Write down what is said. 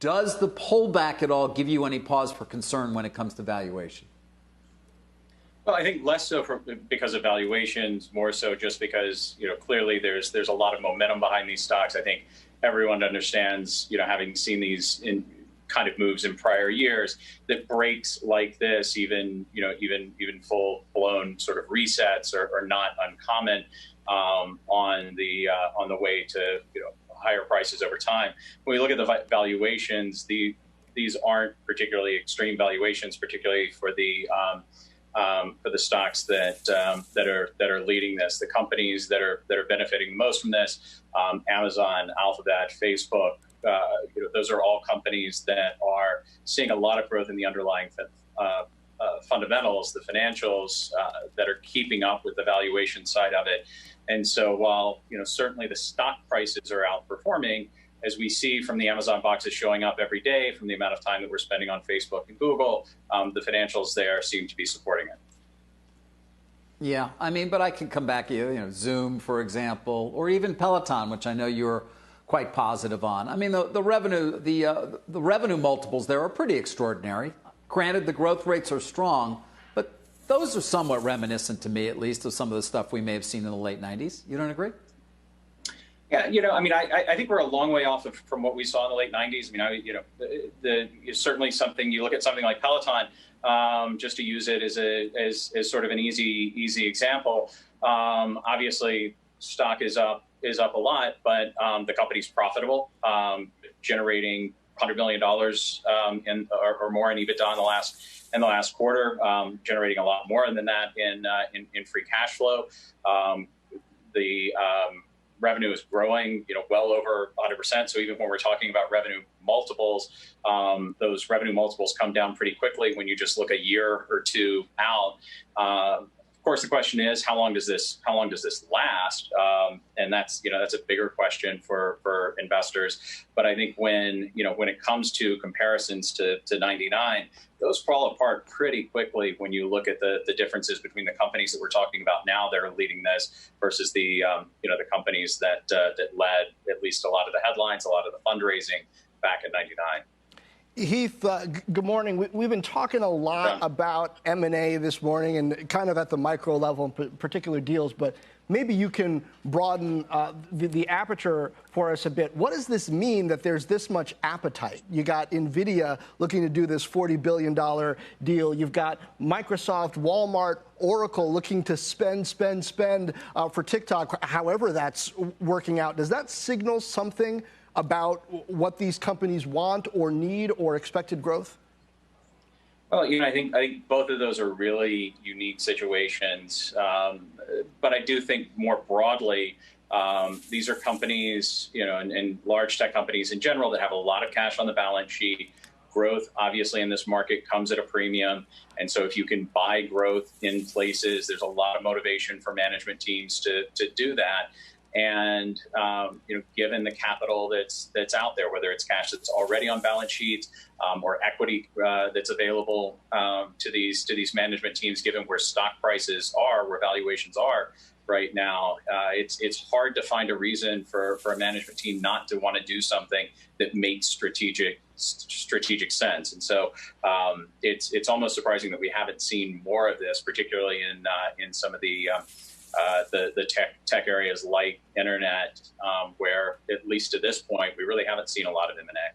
Does the pullback at all give you any pause for concern when it comes to valuation? Well, I think less so because of valuations, more so just because, clearly there's a lot of momentum behind these stocks. I think everyone understands, having seen these kind of moves in prior years, that breaks like this, even full-blown sort of resets are not uncommon on the way to higher prices over time. When we look at the valuations, these aren't particularly extreme valuations, particularly for the stocks that are leading this. The companies that are benefiting most from this, Amazon, Alphabet, Facebook, those are all companies that are seeing a lot of growth in the underlying fundamentals, the financials that are keeping up with the valuation side of it. And so while certainly the stock prices are outperforming, as we see from the Amazon boxes showing up every day, from the amount of time that we're spending on Facebook and Google, the financials there seem to be supporting it. Yeah, I mean, but I can come back to you, Zoom, for example, or even Peloton, which I know you're quite positive on. I mean, the revenue multiples there are pretty extraordinary. Granted, the growth rates are strong, but those are somewhat reminiscent, to me at least, of some of the stuff we may have seen in the late 90s. You don't agree? Yeah, I think we're a long way off from what we saw in the late 90s. It's certainly something, you look at something like Peloton, just to use it as sort of an easy example. Obviously, stock is up a lot, but the company's profitable, generating $100 million or more in EBITDA in the last quarter, generating a lot more than that in free cash flow. The revenue is growing, well over 100%. So even when we're talking about revenue multiples, those revenue multiples come down pretty quickly when you just look a year or two out. Of course, the question is, how long does this last? And that's a bigger question for investors. But I think when it comes to comparisons to 99, those fall apart pretty quickly when you look at the differences between the companies that we're talking about now that are leading this versus the companies that led at least a lot of the headlines, a lot of the fundraising back in 99. Heath, good morning. We've been talking a lot about M&A this morning and kind of at the micro level in particular deals, but maybe you can broaden the aperture for us a bit. What does this mean that there's this much appetite? You got NVIDIA looking to do this $40 billion deal. You've got Microsoft, Walmart, Oracle looking to spend for TikTok, however that's working out. Does that signal something about what these companies want or need or expected growth? Well, I think both of those are really unique situations. But I do think more broadly, these are companies, and large tech companies in general that have a lot of cash on the balance sheet. Growth, obviously, in this market comes at a premium. And so if you can buy growth in places, there's a lot of motivation for management teams to do that. And given the capital that's out there, whether it's cash that's already on balance sheets or equity that's available to these management teams, given where stock prices are, where valuations are right now, it's hard to find a reason for a management team not to want to do something that makes strategic sense. And so it's almost surprising that we haven't seen more of this, particularly in some of the tech areas like internet, where at least to this point, we really haven't seen a lot of M&A.